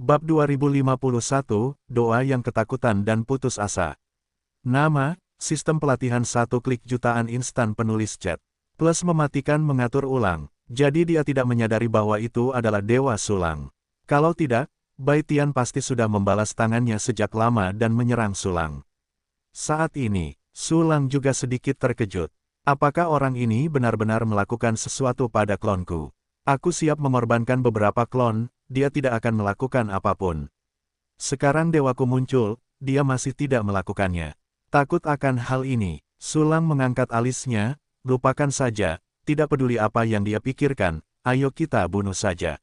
Bab 2051, Doa yang Ketakutan dan Putus Asa. Nama, Sistem Pelatihan 1 Klik Jutaan Instan Penulis Chat. Plus mematikan mengatur ulang, jadi dia tidak menyadari bahwa itu adalah Dewa Sulang. Kalau tidak, Bai Tian pasti sudah membalas tangannya sejak lama dan menyerang Sulang. Saat ini, Sulang juga sedikit terkejut. Apakah orang ini benar-benar melakukan sesuatu pada klonku? Aku siap mengorbankan beberapa klon, dia tidak akan melakukan apapun. Sekarang dewaku muncul, dia masih tidak melakukannya. Takut akan hal ini, Sulang mengangkat alisnya, lupakan saja, tidak peduli apa yang dia pikirkan, ayo kita bunuh saja.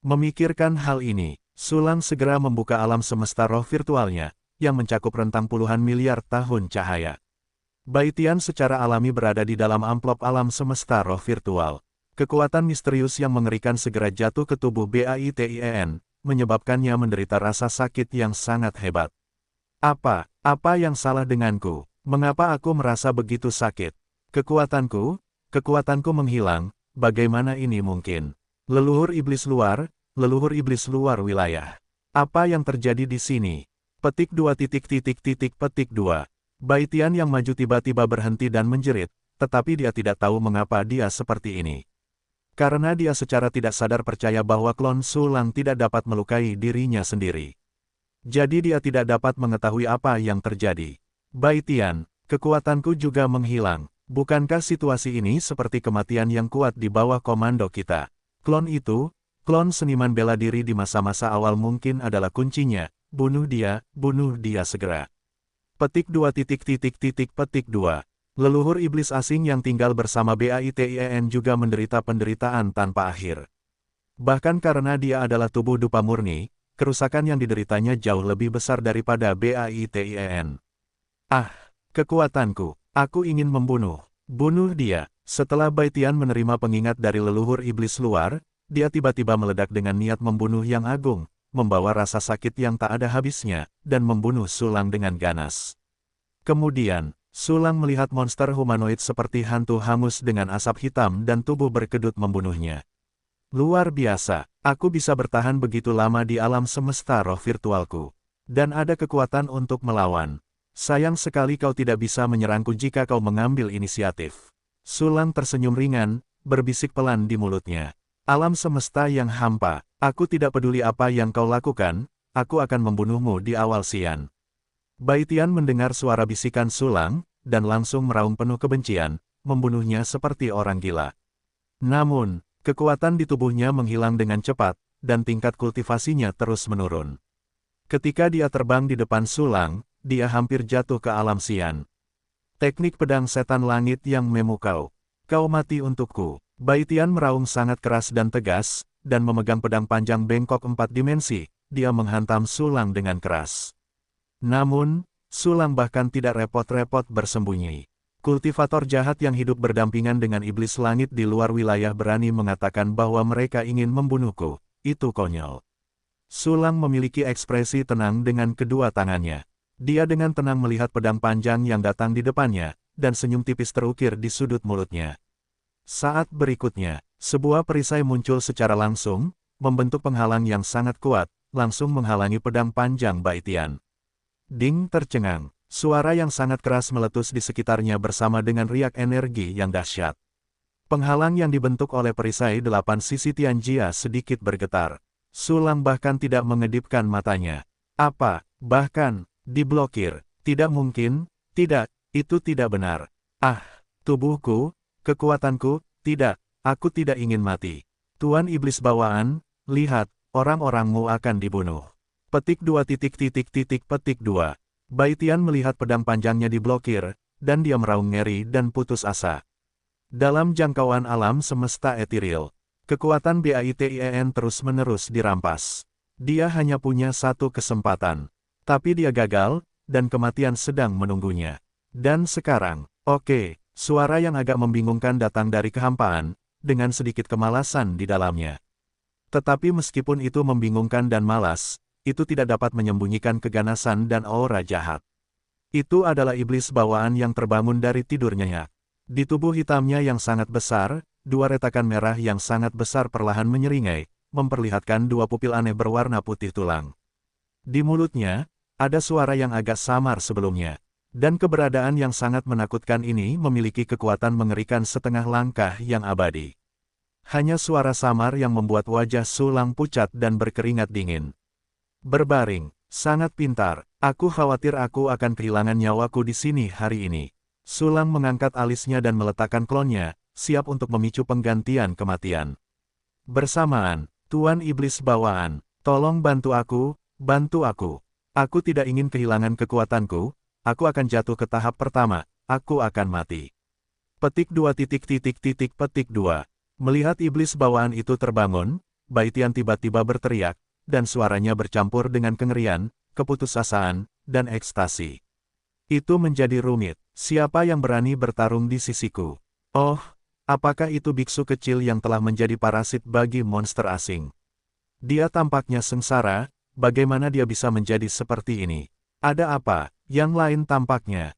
Memikirkan hal ini, Sulang segera membuka alam semesta roh virtualnya, yang mencakup rentang puluhan miliar tahun cahaya. Bai Tian secara alami berada di dalam amplop alam semesta roh virtual. Kekuatan misterius yang mengerikan segera jatuh ke tubuh BAITIEN, menyebabkannya menderita rasa sakit yang sangat hebat. Apa yang salah denganku? Mengapa aku merasa begitu sakit? Kekuatanku menghilang, bagaimana ini mungkin? Leluhur iblis luar wilayah. Apa yang terjadi di sini? Petik 2. Bai Tian yang maju tiba-tiba berhenti dan menjerit, tetapi dia tidak tahu mengapa dia seperti ini. Karena dia secara tidak sadar percaya bahwa klon Sulang tidak dapat melukai dirinya sendiri. Jadi dia tidak dapat mengetahui apa yang terjadi. Bai Tian, kekuatanku juga menghilang. Bukankah situasi ini seperti kematian yang kuat di bawah komando kita? Klon seniman bela diri di masa-masa awal mungkin adalah kuncinya. Bunuh dia segera. Petik 2. Leluhur iblis asing yang tinggal bersama BAITIEN juga menderita penderitaan tanpa akhir. Bahkan karena dia adalah tubuh dupa murni, kerusakan yang dideritanya jauh lebih besar daripada BAITIEN. Kekuatanku, aku ingin bunuh dia. Setelah Bai Tian menerima pengingat dari leluhur iblis luar, dia tiba-tiba meledak dengan niat membunuh yang agung, membawa rasa sakit yang tak ada habisnya, dan membunuh Sulang dengan ganas. Kemudian, Sulang melihat monster humanoid seperti hantu hangus dengan asap hitam dan tubuh berkedut membunuhnya. Luar biasa, aku bisa bertahan begitu lama di alam semesta roh virtualku. Dan ada kekuatan untuk melawan. Sayang sekali kau tidak bisa menyerangku jika kau mengambil inisiatif. Sulang tersenyum ringan, berbisik pelan di mulutnya. Alam semesta yang hampa, aku tidak peduli apa yang kau lakukan, aku akan membunuhmu di awal siang. Bai Tian mendengar suara bisikan Sulang, dan langsung meraung penuh kebencian, membunuhnya seperti orang gila. Namun, kekuatan di tubuhnya menghilang dengan cepat, dan tingkat kultivasinya terus menurun. Ketika dia terbang di depan Sulang, dia hampir jatuh ke alam sian. Teknik pedang setan langit yang memukau. Kau mati untukku. Bai Tian meraung sangat keras dan tegas, dan memegang pedang panjang bengkok 4 dimensi, dia menghantam Sulang dengan keras. Namun, Sulang bahkan tidak repot-repot bersembunyi. Kultivator jahat yang hidup berdampingan dengan iblis langit di luar wilayah berani mengatakan bahwa mereka ingin membunuhku. Itu konyol. Sulang memiliki ekspresi tenang dengan kedua tangannya. Dia dengan tenang melihat pedang panjang yang datang di depannya, dan senyum tipis terukir di sudut mulutnya. Saat berikutnya, sebuah perisai muncul secara langsung, membentuk penghalang yang sangat kuat, langsung menghalangi pedang panjang Bai Tian. Ding tercengang, suara yang sangat keras meletus di sekitarnya bersama dengan riak energi yang dahsyat. Penghalang yang dibentuk oleh perisai 8 sisi Tianjia sedikit bergetar. Sulang bahkan tidak mengedipkan matanya. Bahkan, diblokir. Tidak mungkin, tidak, itu tidak benar. Tubuhku, kekuatanku, tidak, aku tidak ingin mati. Tuan Iblis Bawaan, lihat, orang-orangmu akan dibunuh. Petik 2. Bai Tian melihat pedang panjangnya diblokir, dan dia meraung ngeri dan putus asa. Dalam jangkauan alam semesta etiril, kekuatan BAITIEN terus-menerus dirampas. Dia hanya punya satu kesempatan. Tapi dia gagal, dan kematian sedang menunggunya. Dan sekarang, suara yang agak membingungkan datang dari kehampaan, dengan sedikit kemalasan di dalamnya. Tetapi meskipun itu membingungkan dan malas, itu tidak dapat menyembunyikan keganasan dan aura jahat. Itu adalah iblis bawaan yang terbangun dari tidurnya. Di tubuh hitamnya yang sangat besar, dua retakan merah yang sangat besar perlahan menyeringai, memperlihatkan dua pupil aneh berwarna putih tulang. Di mulutnya, ada suara yang agak samar sebelumnya. Dan keberadaan yang sangat menakutkan ini memiliki kekuatan mengerikan setengah langkah yang abadi. Hanya suara samar yang membuat wajah Sulang pucat dan berkeringat dingin. Berbaring, sangat pintar, aku khawatir aku akan kehilangan nyawaku di sini hari ini. Sulang mengangkat alisnya dan meletakkan klonnya, siap untuk memicu penggantian kematian. Bersamaan, Tuan Iblis Bawaan, tolong bantu aku, bantu aku. Aku tidak ingin kehilangan kekuatanku, aku akan jatuh ke tahap pertama, aku akan mati. Petik 2. Melihat iblis bawaan itu terbangun, Baitian tiba-tiba berteriak, dan suaranya bercampur dengan kengerian, keputusasaan, dan ekstasi. Itu menjadi rumit, siapa yang berani bertarung di sisiku? Oh, apakah itu biksu kecil yang telah menjadi parasit bagi monster asing? Dia tampaknya sengsara, bagaimana dia bisa menjadi seperti ini? Ada apa? Yang lain tampaknya,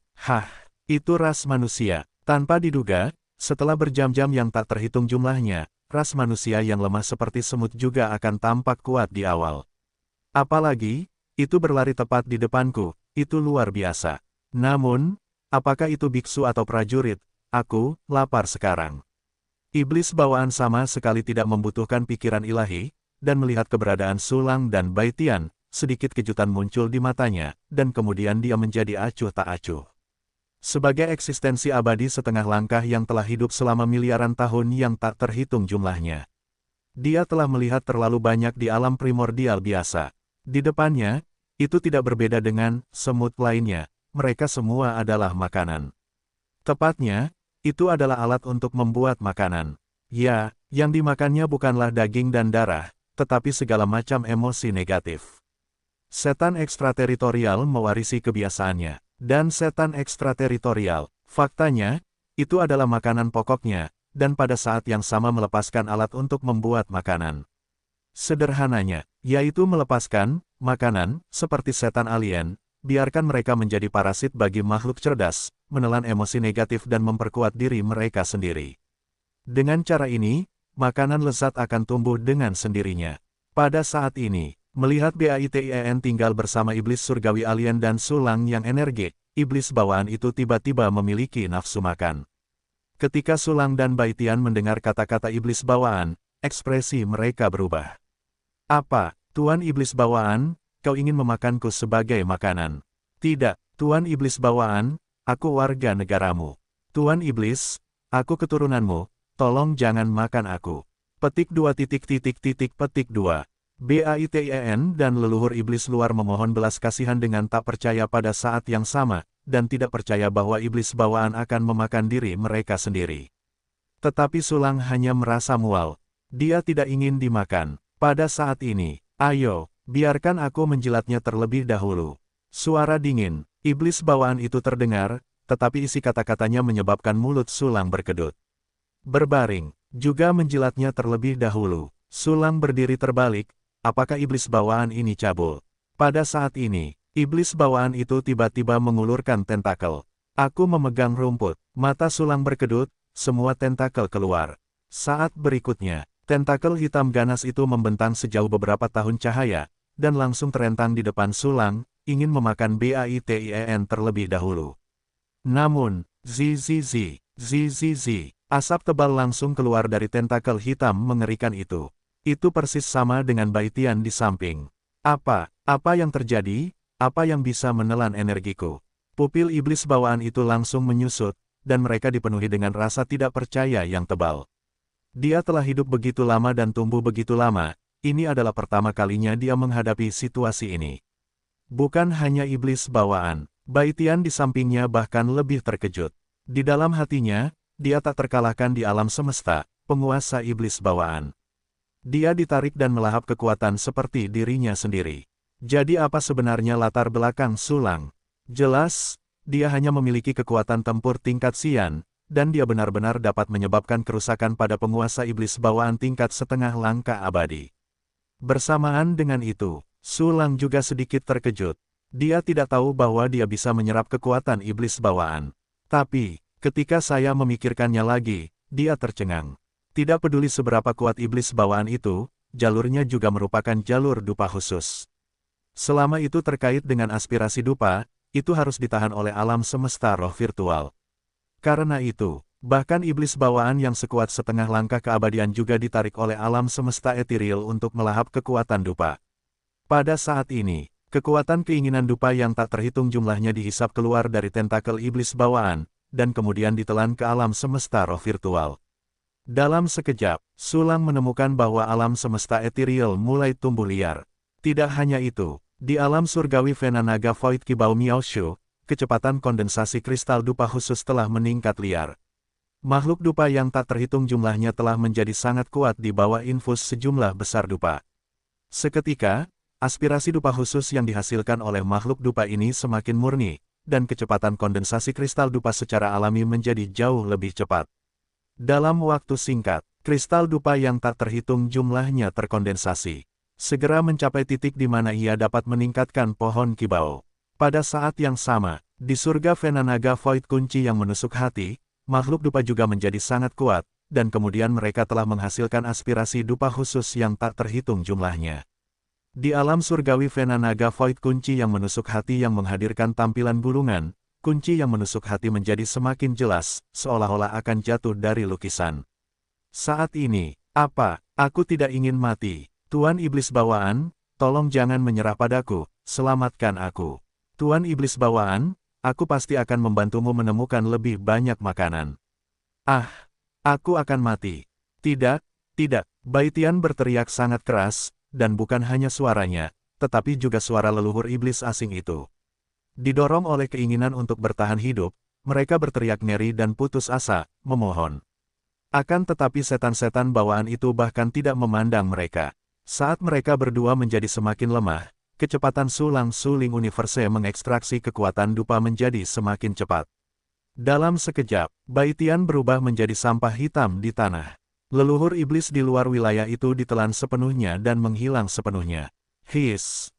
itu ras manusia. Tanpa diduga, setelah berjam-jam yang tak terhitung jumlahnya, ras manusia yang lemah seperti semut juga akan tampak kuat di awal. Apalagi, itu berlari tepat di depanku, itu luar biasa. Namun, apakah itu biksu atau prajurit? Aku lapar sekarang. Iblis bawaan sama sekali tidak membutuhkan pikiran ilahi, dan melihat keberadaan Sulang dan Baitian, sedikit kejutan muncul di matanya, dan kemudian dia menjadi acuh tak acuh. Sebagai eksistensi abadi setengah langkah yang telah hidup selama miliaran tahun yang tak terhitung jumlahnya. Dia telah melihat terlalu banyak di alam primordial biasa. Di depannya, itu tidak berbeda dengan semut lainnya, mereka semua adalah makanan. Tepatnya, itu adalah alat untuk membuat makanan. Ya, yang dimakannya bukanlah daging dan darah, tetapi segala macam emosi negatif. Setan ekstrateritorial mewarisi kebiasaannya. Dan setan ekstrateritorial, faktanya, itu adalah makanan pokoknya, dan pada saat yang sama melepaskan alat untuk membuat makanan. Sederhananya, yaitu melepaskan makanan, seperti setan alien, biarkan mereka menjadi parasit bagi makhluk cerdas, menelan emosi negatif dan memperkuat diri mereka sendiri. Dengan cara ini, makanan lezat akan tumbuh dengan sendirinya. Pada saat ini, melihat Baitien tinggal bersama iblis surgawi alien dan Sulang yang energik, iblis bawaan itu tiba-tiba memiliki nafsu makan. Ketika Sulang dan Baitian mendengar kata-kata iblis bawaan, ekspresi mereka berubah. Apa, Tuan Iblis Bawaan, kau ingin memakanku sebagai makanan? Tidak, Tuan Iblis Bawaan, aku warga negaramu. Tuan Iblis, aku keturunanmu, tolong jangan makan aku. Petik 2. Baitien dan leluhur iblis luar memohon belas kasihan dengan tak percaya pada saat yang sama, dan tidak percaya bahwa iblis bawaan akan memakan diri mereka sendiri. Tetapi Sulang hanya merasa mual. Dia tidak ingin dimakan. Pada saat ini, ayo, biarkan aku menjilatnya terlebih dahulu. Suara dingin, iblis bawaan itu terdengar, tetapi isi kata-katanya menyebabkan mulut Sulang berkedut. Berbaring, juga menjilatnya terlebih dahulu. Sulang berdiri terbalik. Apakah iblis bawaan ini cabul? Pada saat ini, iblis bawaan itu tiba-tiba mengulurkan tentakel. Aku memegang rumput, mata Sulang berkedut, semua tentakel keluar. Saat berikutnya, tentakel hitam ganas itu membentang sejauh beberapa tahun cahaya, dan langsung terentang di depan Sulang, ingin memakan Baitien terlebih dahulu. Namun, asap tebal langsung keluar dari tentakel hitam mengerikan itu. Itu persis sama dengan Baitian di samping. Apa yang terjadi? Apa yang bisa menelan energiku? Pupil iblis bawaan itu langsung menyusut, dan mereka dipenuhi dengan rasa tidak percaya yang tebal. Dia telah hidup begitu lama dan tumbuh begitu lama, ini adalah pertama kalinya dia menghadapi situasi ini. Bukan hanya iblis bawaan, Baitian di sampingnya bahkan lebih terkejut. Di dalam hatinya, dia tak terkalahkan di alam semesta, penguasa iblis bawaan. Dia ditarik dan melahap kekuatan seperti dirinya sendiri. Jadi apa sebenarnya latar belakang Sulang? Jelas, dia hanya memiliki kekuatan tempur tingkat Xian, dan dia benar-benar dapat menyebabkan kerusakan pada penguasa iblis bawaan tingkat setengah langkah abadi. Bersamaan dengan itu, Sulang juga sedikit terkejut. Dia tidak tahu bahwa dia bisa menyerap kekuatan iblis bawaan. Tapi, ketika saya memikirkannya lagi, dia tercengang. Tidak peduli seberapa kuat iblis bawaan itu, jalurnya juga merupakan jalur dupa khusus. Selama itu terkait dengan aspirasi dupa, itu harus ditahan oleh alam semesta roh virtual. Karena itu, bahkan iblis bawaan yang sekuat setengah langkah keabadian juga ditarik oleh alam semesta etiril untuk melahap kekuatan dupa. Pada saat ini, kekuatan keinginan dupa yang tak terhitung jumlahnya dihisap keluar dari tentakel iblis bawaan, dan kemudian ditelan ke alam semesta roh virtual. Dalam sekejap, Sulang menemukan bahwa alam semesta etiril mulai tumbuh liar. Tidak hanya itu, di alam surgawi Vena Naga Void Kibao Miaoshu, kecepatan kondensasi kristal dupa khusus telah meningkat liar. Makhluk dupa yang tak terhitung jumlahnya telah menjadi sangat kuat di bawah infus sejumlah besar dupa. Seketika, aspirasi dupa khusus yang dihasilkan oleh makhluk dupa ini semakin murni, dan kecepatan kondensasi kristal dupa secara alami menjadi jauh lebih cepat. Dalam waktu singkat, kristal dupa yang tak terhitung jumlahnya terkondensasi, segera mencapai titik di mana ia dapat meningkatkan pohon kibao. Pada saat yang sama, di surga Vena Naga Void kunci yang menusuk hati, makhluk dupa juga menjadi sangat kuat, dan kemudian mereka telah menghasilkan aspirasi dupa khusus yang tak terhitung jumlahnya. Di alam surgawi Vena Naga Void kunci yang menusuk hati yang menghadirkan tampilan bulungan, kunci yang menusuk hati menjadi semakin jelas, seolah-olah akan jatuh dari lukisan. Saat ini, apa? Aku tidak ingin mati. Tuan Iblis Bawaan, tolong jangan menyerah padaku, selamatkan aku. Tuan Iblis Bawaan, aku pasti akan membantumu menemukan lebih banyak makanan. Ah, aku akan mati. Tidak, tidak, Baitian berteriak sangat keras, dan bukan hanya suaranya, tetapi juga suara leluhur iblis asing itu. Didorong oleh keinginan untuk bertahan hidup, mereka berteriak ngeri dan putus asa, memohon. Akan tetapi setan-setan bawaan itu bahkan tidak memandang mereka. Saat mereka berdua menjadi semakin lemah, kecepatan sulang-suling universe mengekstraksi kekuatan dupa menjadi semakin cepat. Dalam sekejap, Baitian berubah menjadi sampah hitam di tanah. Leluhur iblis di luar wilayah itu ditelan sepenuhnya dan menghilang sepenuhnya.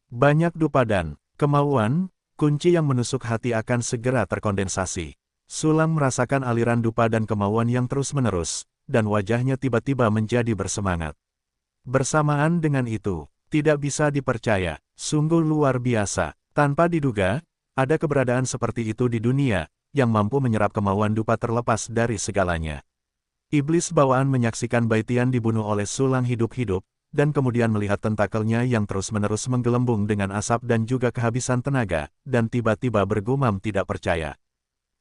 Banyak dupa dan kemauan, kunci yang menusuk hati akan segera terkondensasi. Sulang merasakan aliran dupa dan kemauan yang terus-menerus, dan wajahnya tiba-tiba menjadi bersemangat. Bersamaan dengan itu, tidak bisa dipercaya, sungguh luar biasa, tanpa diduga, ada keberadaan seperti itu di dunia, yang mampu menyerap kemauan dupa terlepas dari segalanya. Iblis bawaan menyaksikan Baitian dibunuh oleh Sulang hidup-hidup, dan kemudian melihat tentakelnya yang terus-menerus menggelembung dengan asap dan juga kehabisan tenaga, dan tiba-tiba bergumam tidak percaya.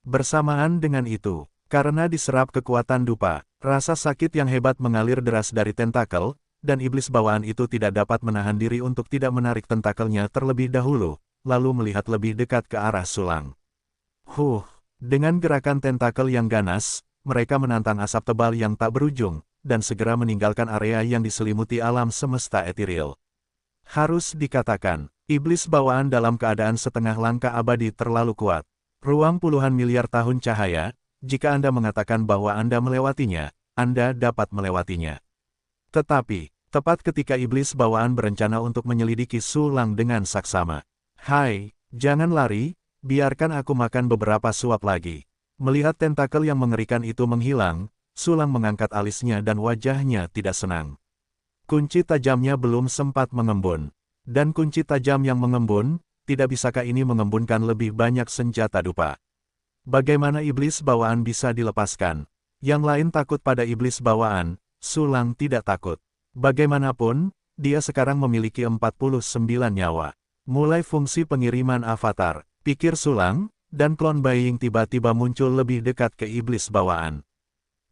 Bersamaan dengan itu, karena diserap kekuatan dupa, rasa sakit yang hebat mengalir deras dari tentakel, dan iblis bawaan itu tidak dapat menahan diri untuk tidak menarik tentakelnya terlebih dahulu, lalu melihat lebih dekat ke arah Sulang. Dengan gerakan tentakel yang ganas, mereka menantang asap tebal yang tak berujung, dan segera meninggalkan area yang diselimuti alam semesta etiril. Harus dikatakan, iblis bawaan dalam keadaan setengah langkah abadi terlalu kuat. Ruang puluhan miliar tahun cahaya, jika Anda mengatakan bahwa Anda melewatinya, Anda dapat melewatinya. Tetapi, tepat ketika iblis bawaan berencana untuk menyelidiki Sulang dengan saksama. Hai, jangan lari, biarkan aku makan beberapa suap lagi. Melihat tentakel yang mengerikan itu menghilang, Sulang mengangkat alisnya dan wajahnya tidak senang. Kunci tajamnya belum sempat mengembun. Dan kunci tajam yang mengembun, tidak bisakah ini mengembunkan lebih banyak senjata dupa? Bagaimana iblis bawaan bisa dilepaskan? Yang lain takut pada iblis bawaan, Sulang tidak takut. Bagaimanapun, dia sekarang memiliki 49 nyawa. Mulai fungsi pengiriman avatar, pikir Sulang, dan klon Baiying tiba-tiba muncul lebih dekat ke iblis bawaan.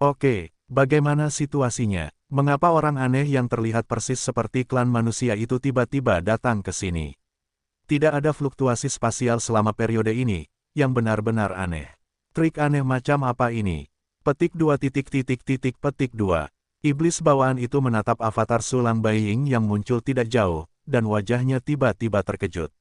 Oke, bagaimana situasinya? Mengapa orang aneh yang terlihat persis seperti klan manusia itu tiba-tiba datang ke sini? Tidak ada fluktuasi spasial selama periode ini, yang benar-benar aneh. Trik aneh macam apa ini? Petik 2 petik 2. Iblis bawaan itu menatap avatar Sulang Baiying yang muncul tidak jauh, dan wajahnya tiba-tiba terkejut.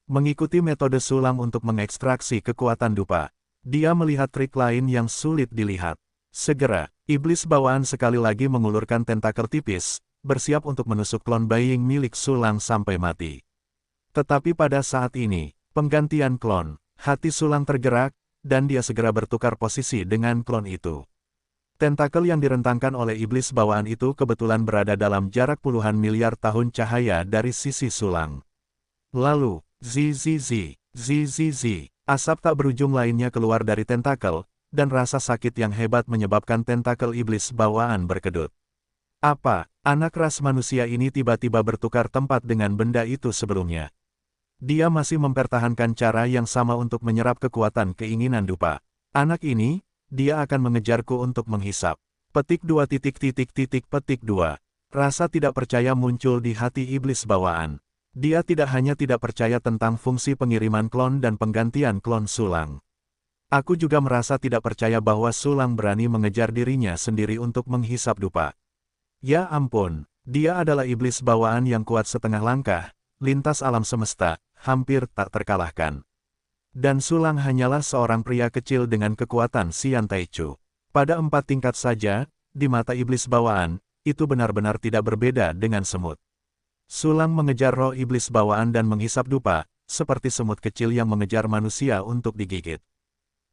Mengikuti metode Sulang untuk mengekstraksi kekuatan dupa, dia melihat trik lain yang sulit dilihat. Segera, iblis bawaan sekali lagi mengulurkan tentakel tipis, bersiap untuk menusuk klon Baiying milik Sulang sampai mati. Tetapi pada saat ini, penggantian klon, hati Sulang tergerak, dan dia segera bertukar posisi dengan klon itu. Tentakel yang direntangkan oleh iblis bawaan itu kebetulan berada dalam jarak puluhan miliar tahun cahaya dari sisi Sulang. Lalu, zi, asap tak berujung lainnya keluar dari tentakel, dan rasa sakit yang hebat menyebabkan tentakel iblis bawaan berkedut. Apa, anak ras manusia ini tiba-tiba bertukar tempat dengan benda itu sebelumnya? Dia masih mempertahankan cara yang sama untuk menyerap kekuatan keinginan dupa. Anak ini, dia akan mengejarku untuk menghisap. Petik 2 petik 2. Rasa tidak percaya muncul di hati iblis bawaan. Dia tidak hanya tidak percaya tentang fungsi pengiriman klon dan penggantian klon Sulang. Aku juga merasa tidak percaya bahwa Sulang berani mengejar dirinya sendiri untuk menghisap dupa. Ya ampun, dia adalah iblis bawaan yang kuat setengah langkah, lintas alam semesta, hampir tak terkalahkan. Dan Sulang hanyalah seorang pria kecil dengan kekuatan Xian Taichu. Pada 4 tingkat saja, di mata iblis bawaan, itu benar-benar tidak berbeda dengan semut. Sulang mengejar roh iblis bawaan dan menghisap dupa, seperti semut kecil yang mengejar manusia untuk digigit.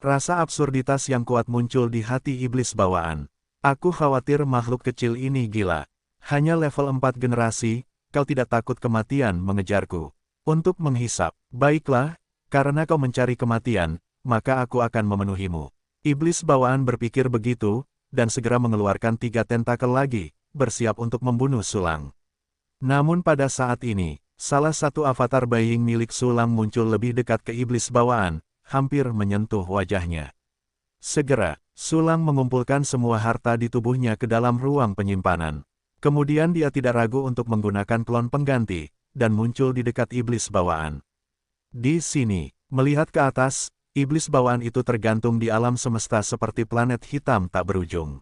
Rasa absurditas yang kuat muncul di hati iblis bawaan. Aku khawatir makhluk kecil ini gila. Hanya level 4 generasi, kau tidak takut kematian mengejarku. Untuk menghisap, baiklah, karena kau mencari kematian, maka aku akan memenuhimu. Iblis bawaan berpikir begitu, dan segera mengeluarkan 3 tentakel lagi, bersiap untuk membunuh Sulang. Namun pada saat ini, salah satu avatar Beiying milik Sulang muncul lebih dekat ke iblis bawaan, hampir menyentuh wajahnya. Segera, Sulang mengumpulkan semua harta di tubuhnya ke dalam ruang penyimpanan. Kemudian dia tidak ragu untuk menggunakan klon pengganti, dan muncul di dekat iblis bawaan. Di sini, melihat ke atas, iblis bawaan itu tergantung di alam semesta seperti planet hitam tak berujung.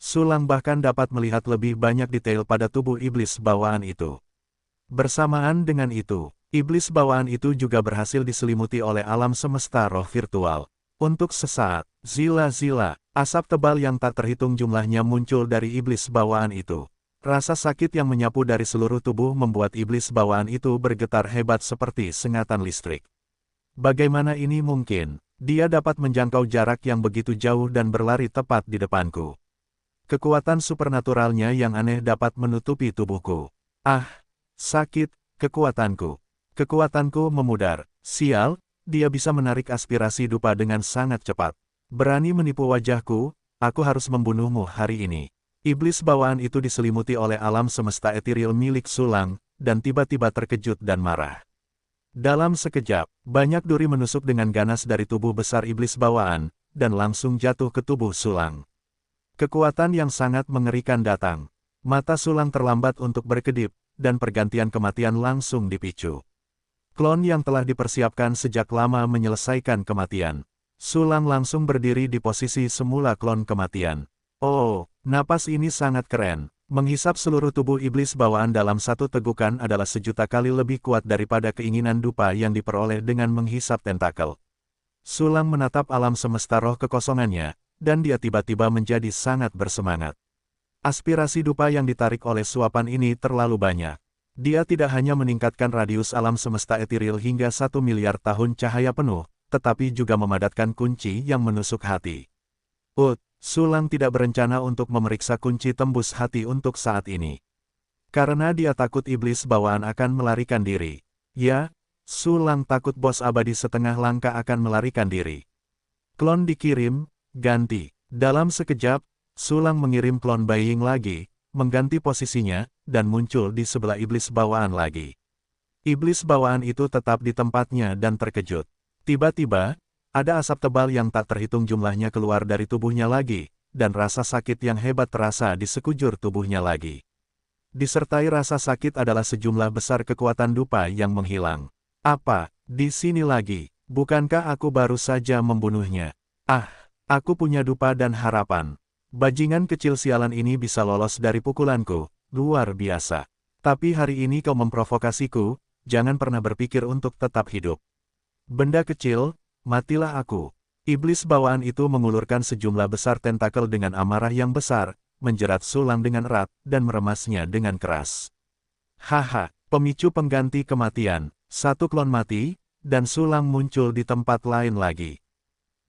Sulang bahkan dapat melihat lebih banyak detail pada tubuh iblis bawaan itu. Bersamaan dengan itu, iblis bawaan itu juga berhasil diselimuti oleh alam semesta roh virtual. Untuk sesaat, zila, asap tebal yang tak terhitung jumlahnya muncul dari iblis bawaan itu. Rasa sakit yang menyapu dari seluruh tubuh membuat iblis bawaan itu bergetar hebat seperti sengatan listrik. Bagaimana ini mungkin? Dia dapat menjangkau jarak yang begitu jauh dan berlari tepat di depanku. Kekuatan supernaturalnya yang aneh dapat menutupi tubuhku. Ah, sakit, kekuatanku. Kekuatanku memudar. Sial, dia bisa menarik aspirasi dupa dengan sangat cepat. Berani menipu wajahku, aku harus membunuhmu hari ini. Iblis bawaan itu diselimuti oleh alam semesta etiril milik Sulang, dan tiba-tiba terkejut dan marah. Dalam sekejap, banyak duri menusuk dengan ganas dari tubuh besar iblis bawaan, dan langsung jatuh ke tubuh Sulang. Kekuatan yang sangat mengerikan datang. Mata Sulang terlambat untuk berkedip, dan pergantian kematian langsung dipicu. Klon yang telah dipersiapkan sejak lama menyelesaikan kematian. Sulang langsung berdiri di posisi semula klon kematian. Oh, napas ini sangat keren. Menghisap seluruh tubuh iblis bawaan dalam satu tegukan adalah 1.000.000 kali lebih kuat daripada keinginan dupa yang diperoleh dengan menghisap tentakel. Sulang menatap alam semesta roh kekosongannya, dan dia tiba-tiba menjadi sangat bersemangat. Aspirasi dupa yang ditarik oleh suapan ini terlalu banyak. Dia tidak hanya meningkatkan radius alam semesta etiril hingga 1 miliar tahun cahaya penuh, tetapi juga memadatkan kunci yang menusuk hati. Sulang tidak berencana untuk memeriksa kunci tembus hati untuk saat ini. Karena dia takut iblis bawaan akan melarikan diri. Ya, Sulang takut bos abadi setengah langkah akan melarikan diri. Klon dikirim, ganti. Dalam sekejap, Sulang mengirim klon Beiying lagi, mengganti posisinya, dan muncul di sebelah iblis bawaan lagi. Iblis bawaan itu tetap di tempatnya dan terkejut. Tiba-tiba, ada asap tebal yang tak terhitung jumlahnya keluar dari tubuhnya lagi, dan rasa sakit yang hebat terasa di sekujur tubuhnya lagi. Disertai rasa sakit adalah sejumlah besar kekuatan dupa yang menghilang. Apa, di sini lagi? Bukankah aku baru saja membunuhnya? Ah, aku punya dupa dan harapan. Bajingan kecil sialan ini bisa lolos dari pukulanku, luar biasa. Tapi hari ini kau memprovokasiku, jangan pernah berpikir untuk tetap hidup. Benda kecil, matilah aku. Iblis bawaan itu mengulurkan sejumlah besar tentakel dengan amarah yang besar, menjerat Sulang dengan erat, dan meremasnya dengan keras. Haha, pemicu pengganti kematian, satu klon mati, dan Sulang muncul di tempat lain lagi.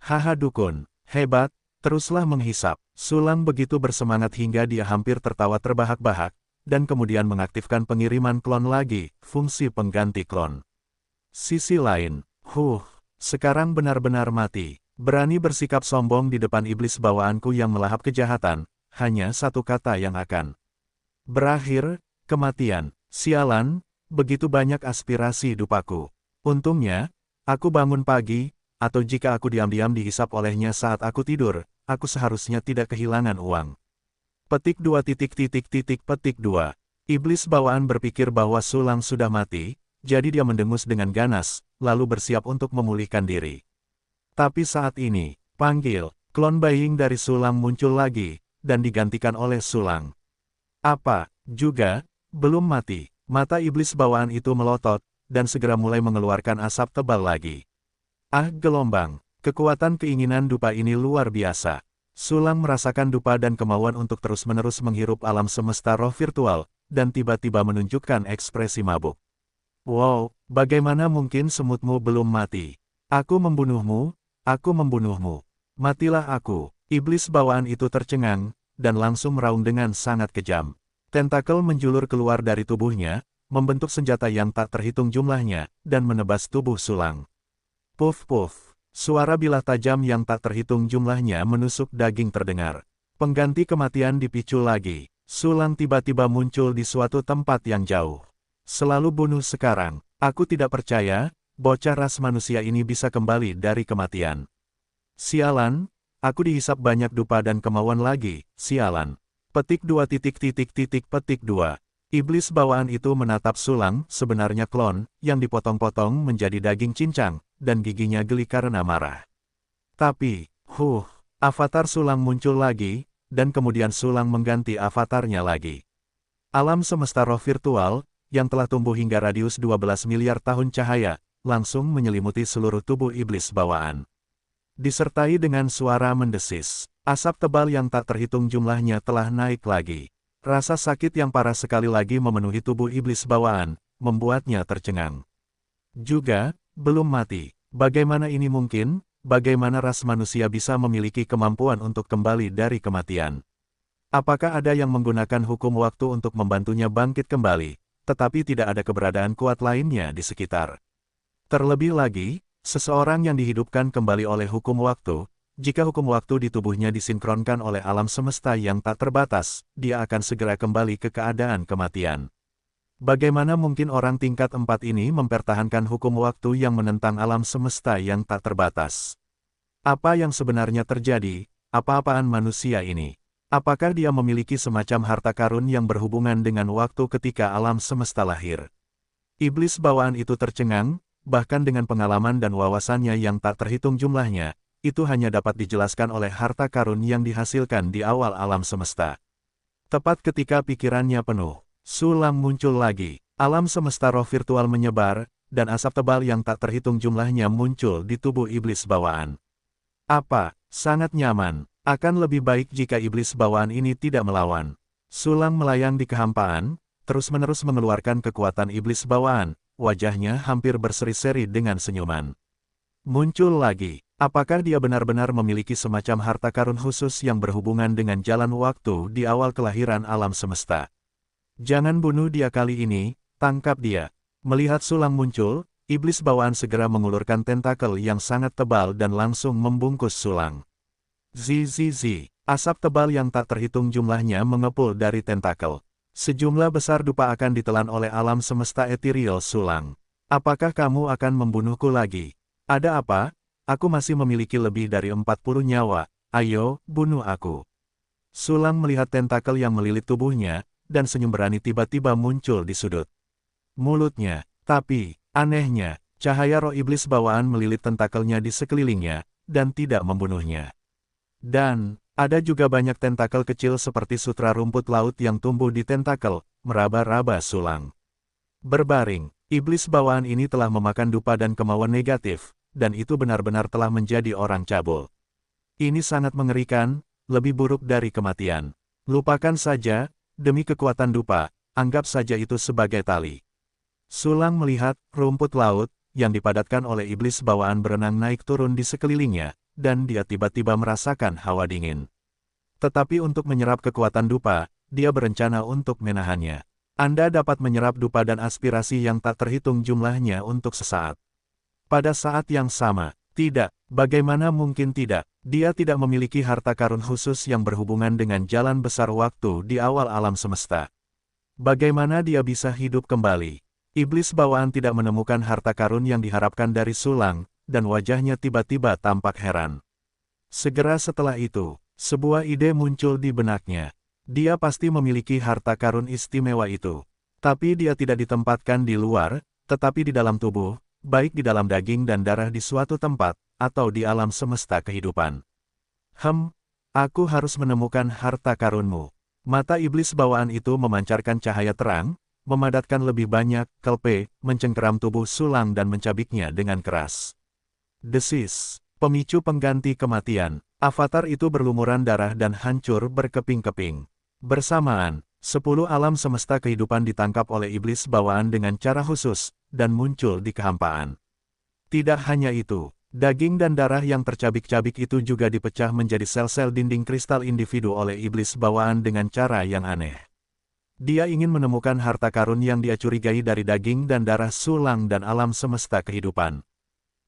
Haha dukun, hebat, Teruslah menghisap. Sulang begitu bersemangat hingga dia hampir tertawa terbahak-bahak, dan kemudian mengaktifkan pengiriman klon lagi, fungsi pengganti klon. Sisi lain, sekarang benar-benar mati. Berani bersikap sombong di depan iblis bawaanku yang melahap kejahatan, hanya satu kata yang akan berakhir, kematian. Sialan, begitu banyak aspirasi dupaku. Untungnya, aku bangun pagi, atau jika aku diam-diam dihisap olehnya saat aku tidur, aku seharusnya tidak kehilangan uang. Petik 2. Petik 2. Iblis bawaan berpikir bahwa Sulang sudah mati, jadi dia mendengus dengan ganas, lalu bersiap untuk memulihkan diri. Tapi saat ini, klon Baiying dari Sulang muncul lagi, dan digantikan oleh Sulang. Apa, juga, belum mati. Mata iblis bawaan itu melotot, dan segera mulai mengeluarkan asap tebal lagi. Gelombang. Kekuatan keinginan dupa ini luar biasa. Sulang merasakan dupa dan kemauan untuk terus-menerus menghirup alam semesta roh virtual, dan tiba-tiba menunjukkan ekspresi mabuk. Wow, bagaimana mungkin semutmu belum mati? Aku membunuhmu, matilah aku. Iblis bawaan itu tercengang, dan langsung meraung dengan sangat kejam. Tentakel menjulur keluar dari tubuhnya, membentuk senjata yang tak terhitung jumlahnya, dan menebas tubuh Sulang. Puff-puff. Suara bilah tajam yang tak terhitung jumlahnya menusuk daging terdengar. Pengganti kematian dipicu lagi. Sulang tiba-tiba muncul di suatu tempat yang jauh. Selalu bunuh sekarang. Aku tidak percaya, bocah ras manusia ini bisa kembali dari kematian. Sialan, aku dihisap banyak dupa dan kemauan lagi, sialan. Petik 2. Petik 2. Iblis bawaan itu menatap Sulang, sebenarnya klon, yang dipotong-potong menjadi daging cincang, dan giginya geli karena marah. Tapi, avatar Sulang muncul lagi, dan kemudian Sulang mengganti avatarnya lagi. Alam semesta roh virtual, yang telah tumbuh hingga radius 12 miliar tahun cahaya, langsung menyelimuti seluruh tubuh iblis bawaan. Disertai dengan suara mendesis, asap tebal yang tak terhitung jumlahnya telah naik lagi. Rasa sakit yang parah sekali lagi memenuhi tubuh iblis bawaan, membuatnya tercengang. Juga, belum mati. Bagaimana ini mungkin? Bagaimana ras manusia bisa memiliki kemampuan untuk kembali dari kematian? Apakah ada yang menggunakan hukum waktu untuk membantunya bangkit kembali, tetapi tidak ada keberadaan kuat lainnya di sekitar? Terlebih lagi, seseorang yang dihidupkan kembali oleh hukum waktu, jika hukum waktu di tubuhnya disinkronkan oleh alam semesta yang tak terbatas, dia akan segera kembali ke keadaan kematian. Bagaimana mungkin orang tingkat 4 ini mempertahankan hukum waktu yang menentang alam semesta yang tak terbatas? Apa yang sebenarnya terjadi? Apa-apaan manusia ini? Apakah dia memiliki semacam harta karun yang berhubungan dengan waktu ketika alam semesta lahir? Iblis bawaan itu tercengang, bahkan dengan pengalaman dan wawasannya yang tak terhitung jumlahnya, itu hanya dapat dijelaskan oleh harta karun yang dihasilkan di awal alam semesta. Tepat ketika pikirannya penuh, Sulang muncul lagi. Alam semesta roh virtual menyebar, dan asap tebal yang tak terhitung jumlahnya muncul di tubuh iblis bawaan. Apa? Sangat nyaman. Akan lebih baik jika iblis bawaan ini tidak melawan. Sulang melayang di kehampaan, terus-menerus mengeluarkan kekuatan iblis bawaan, wajahnya hampir berseri-seri dengan senyuman. Muncul lagi. Apakah dia benar-benar memiliki semacam harta karun khusus yang berhubungan dengan jalan waktu di awal kelahiran alam semesta? Jangan bunuh dia kali ini, tangkap dia. Melihat Sulang muncul, iblis bawaan segera mengulurkan tentakel yang sangat tebal dan langsung membungkus Sulang. Asap tebal yang tak terhitung jumlahnya mengepul dari tentakel. Sejumlah besar dupa akan ditelan oleh alam semesta ethereal Sulang. Apakah kamu akan membunuhku lagi? Ada apa? Aku masih memiliki lebih dari 40 nyawa, ayo, bunuh aku. Sulang melihat tentakel yang melilit tubuhnya, dan senyum berani tiba-tiba muncul di sudut mulutnya. Tapi, anehnya, cahaya roh iblis bawaan melilit tentakelnya di sekelilingnya, dan tidak membunuhnya. Dan, ada juga banyak tentakel kecil seperti sutra rumput laut yang tumbuh di tentakel, meraba-raba Sulang. Berbaring, iblis bawaan ini telah memakan dupa dan kemauan negatif, dan itu benar-benar telah menjadi orang cabul. Ini sangat mengerikan, lebih buruk dari kematian. Lupakan saja, demi kekuatan dupa, anggap saja itu sebagai tali. Sulang melihat rumput laut, yang dipadatkan oleh iblis bawaan berenang naik turun di sekelilingnya, dan dia tiba-tiba merasakan hawa dingin. Tetapi untuk menyerap kekuatan dupa, dia berencana untuk menahannya. Anda dapat menyerap dupa dan aspirasi yang tak terhitung jumlahnya untuk sesaat. Pada saat yang sama, tidak, bagaimana mungkin tidak, dia tidak memiliki harta karun khusus yang berhubungan dengan jalan besar waktu di awal alam semesta. Bagaimana dia bisa hidup kembali? Iblis bawaan tidak menemukan harta karun yang diharapkan dari Sulang, dan wajahnya tiba-tiba tampak heran. Segera setelah itu, sebuah ide muncul di benaknya. Dia pasti memiliki harta karun istimewa itu. Tapi dia tidak ditempatkan di luar, tetapi di dalam tubuh, baik di dalam daging dan darah di suatu tempat, atau di alam semesta kehidupan. Aku harus menemukan harta karunmu. Mata iblis bawaan itu memancarkan cahaya terang, memadatkan lebih banyak, kelpe, mencengkeram tubuh Sulang dan mencabiknya dengan keras. Desis, pemicu pengganti kematian. Avatar itu berlumuran darah dan hancur berkeping-keping. Bersamaan, 10 alam semesta kehidupan ditangkap oleh iblis bawaan dengan cara khusus, dan muncul di kehampaan. Tidak hanya itu, daging dan darah yang tercabik-cabik itu juga dipecah menjadi sel-sel dinding kristal individu oleh iblis bawaan dengan cara yang aneh. Dia ingin menemukan harta karun yang dia curigai dari daging dan darah Sulang dan alam semesta kehidupan.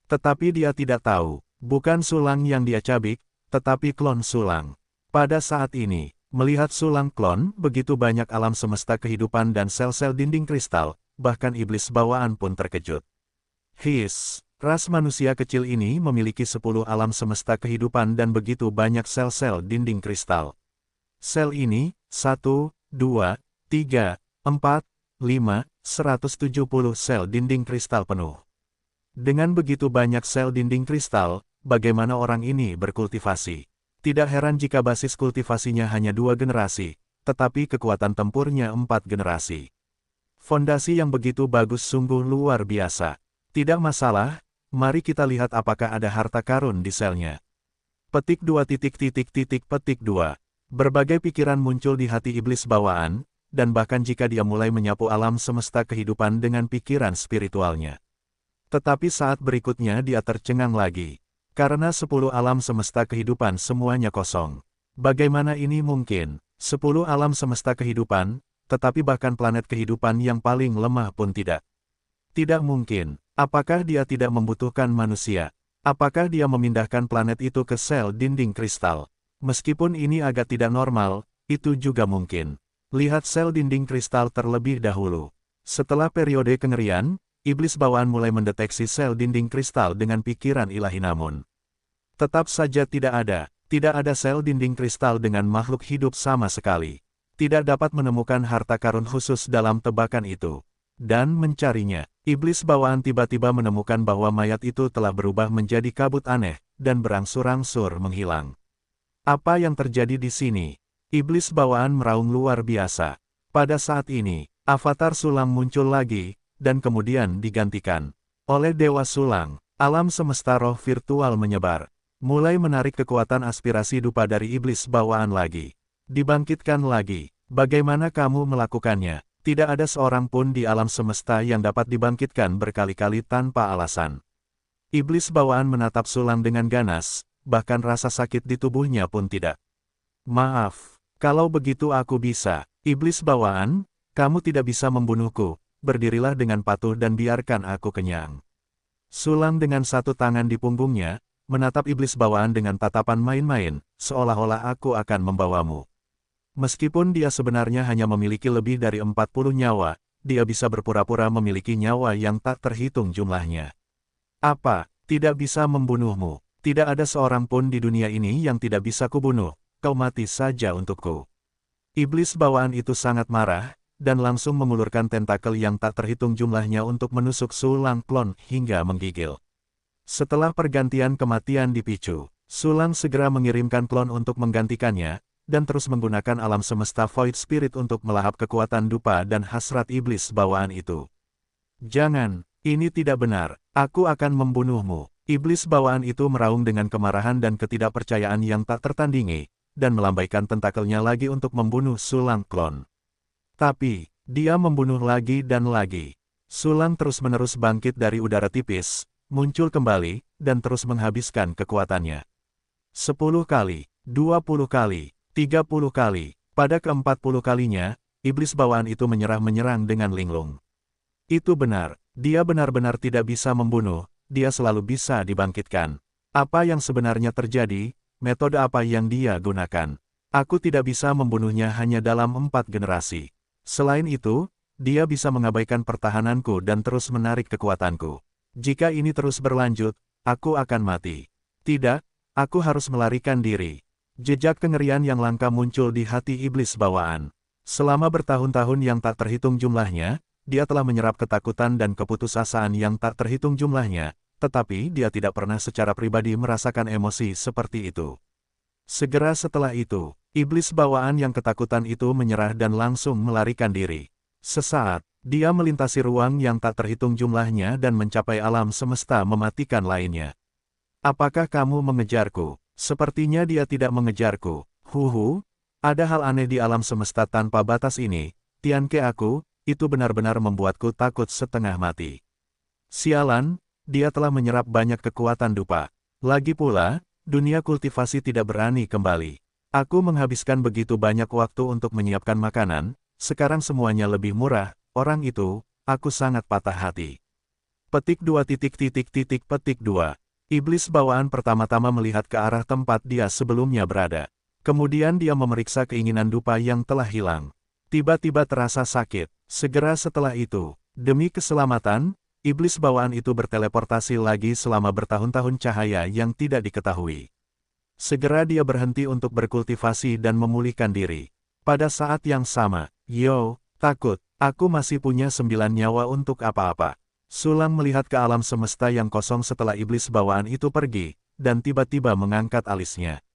Tetapi dia tidak tahu, bukan Sulang yang dia cabik, tetapi klon Sulang. Pada saat ini, melihat Sulang klon, begitu banyak alam semesta kehidupan dan sel-sel dinding kristal, bahkan iblis bawaan pun terkejut. Ras manusia kecil ini memiliki 10 alam semesta kehidupan dan begitu banyak sel-sel dinding kristal. Sel ini, 1, 2, 3, 4, 5, 170 sel dinding kristal penuh. Dengan begitu banyak sel dinding kristal, bagaimana orang ini berkultivasi? Tidak heran jika basis kultivasinya hanya 2 generasi, tetapi kekuatan tempurnya 4 generasi. Fondasi yang begitu bagus sungguh luar biasa. Tidak masalah, mari kita lihat apakah ada harta karun di selnya. Petik 2 petik 2. Berbagai pikiran muncul di hati iblis bawaan, dan bahkan jika dia mulai menyapu alam semesta kehidupan dengan pikiran spiritualnya. Tetapi saat berikutnya dia tercengang lagi. Karena 10 alam semesta kehidupan semuanya kosong. Bagaimana ini mungkin? 10 alam semesta kehidupan, tetapi bahkan planet kehidupan yang paling lemah pun tidak. Tidak mungkin. Apakah dia tidak membutuhkan manusia? Apakah dia memindahkan planet itu ke sel dinding kristal? Meskipun ini agak tidak normal, itu juga mungkin. Lihat sel dinding kristal terlebih dahulu. Setelah periode kengerian, iblis bawaan mulai mendeteksi sel dinding kristal dengan pikiran ilahi namun. Tetap saja tidak ada sel dinding kristal dengan makhluk hidup sama sekali. Tidak dapat menemukan harta karun khusus dalam tebakan itu. Dan mencarinya, iblis bawaan tiba-tiba menemukan bahwa mayat itu telah berubah menjadi kabut aneh, dan berangsur-angsur menghilang. Apa yang terjadi di sini? Iblis bawaan meraung luar biasa. Pada saat ini, avatar Sulang muncul lagi, dan kemudian digantikan oleh Dewa Sulang. Alam semesta roh virtual menyebar, mulai menarik kekuatan aspirasi dupa dari iblis bawaan lagi. Dibangkitkan lagi. Bagaimana kamu melakukannya? Tidak ada seorang pun di alam semesta yang dapat dibangkitkan berkali-kali tanpa alasan. Iblis bawaan menatap Sulang dengan ganas, bahkan rasa sakit di tubuhnya pun tidak. Maaf. Kalau begitu aku bisa. Iblis bawaan, kamu tidak bisa membunuhku. Berdirilah dengan patuh dan biarkan aku kenyang. Sulang dengan satu tangan di punggungnya, menatap iblis bawaan dengan tatapan main-main, seolah-olah aku akan membawamu. Meskipun dia sebenarnya hanya memiliki lebih dari 40 nyawa, dia bisa berpura-pura memiliki nyawa yang tak terhitung jumlahnya. Apa? Tidak bisa membunuhmu. Tidak ada seorang pun di dunia ini yang tidak bisa kubunuh. Kau mati saja untukku. Iblis bawaan itu sangat marah, dan langsung mengulurkan tentakel yang tak terhitung jumlahnya untuk menusuk Sulang klon hingga menggigil. Setelah pergantian kematian dipicu, Sulang segera mengirimkan klon untuk menggantikannya, dan terus menggunakan alam semesta Void Spirit untuk melahap kekuatan dupa dan hasrat iblis bawaan itu. Jangan, ini tidak benar, aku akan membunuhmu. Iblis bawaan itu meraung dengan kemarahan dan ketidakpercayaan yang tak tertandingi, dan melambaikan tentakelnya lagi untuk membunuh Sulang klon. Tapi, dia membunuh lagi dan lagi. Sulang terus-menerus bangkit dari udara tipis, muncul kembali, dan terus menghabiskan kekuatannya. 10 kali, 20 kali, 30 kali. Pada ke-40 kalinya, iblis bawaan itu menyerang dengan linglung. Itu benar, dia benar-benar tidak bisa membunuh, dia selalu bisa dibangkitkan. Apa yang sebenarnya terjadi, metode apa yang dia gunakan? Aku tidak bisa membunuhnya hanya dalam 4 generasi. Selain itu, dia bisa mengabaikan pertahananku dan terus menarik kekuatanku. Jika ini terus berlanjut, aku akan mati. Tidak, aku harus melarikan diri. Jejak kengerian yang langka muncul di hati iblis bawaan. Selama bertahun-tahun yang tak terhitung jumlahnya, dia telah menyerap ketakutan dan keputusasaan yang tak terhitung jumlahnya, tetapi dia tidak pernah secara pribadi merasakan emosi seperti itu. Segera setelah itu, iblis bawaan yang ketakutan itu menyerah dan langsung melarikan diri. Sesaat, dia melintasi ruang yang tak terhitung jumlahnya dan mencapai alam semesta mematikan lainnya. Apakah kamu mengejarku? Sepertinya dia tidak mengejarku. Huhu, ada hal aneh di alam semesta tanpa batas ini. Tianke aku, itu benar-benar membuatku takut setengah mati. Sialan, dia telah menyerap banyak kekuatan dupa. Lagi pula, dunia kultivasi tidak berani kembali. Aku menghabiskan begitu banyak waktu untuk menyiapkan makanan, sekarang semuanya lebih murah, orang itu, aku sangat patah hati. Petik 2. Petik 2. Iblis bawaan pertama-tama melihat ke arah tempat dia sebelumnya berada. Kemudian dia memeriksa keinginan dupa yang telah hilang. Tiba-tiba terasa sakit. Segera setelah itu, demi keselamatan, iblis bawaan itu berteleportasi lagi selama bertahun-tahun cahaya yang tidak diketahui. Segera dia berhenti untuk berkultivasi dan memulihkan diri. Pada saat yang sama, yo, takut, aku masih punya 9 nyawa untuk apa-apa. Sulang melihat ke alam semesta yang kosong setelah iblis bawaan itu pergi, dan tiba-tiba mengangkat alisnya.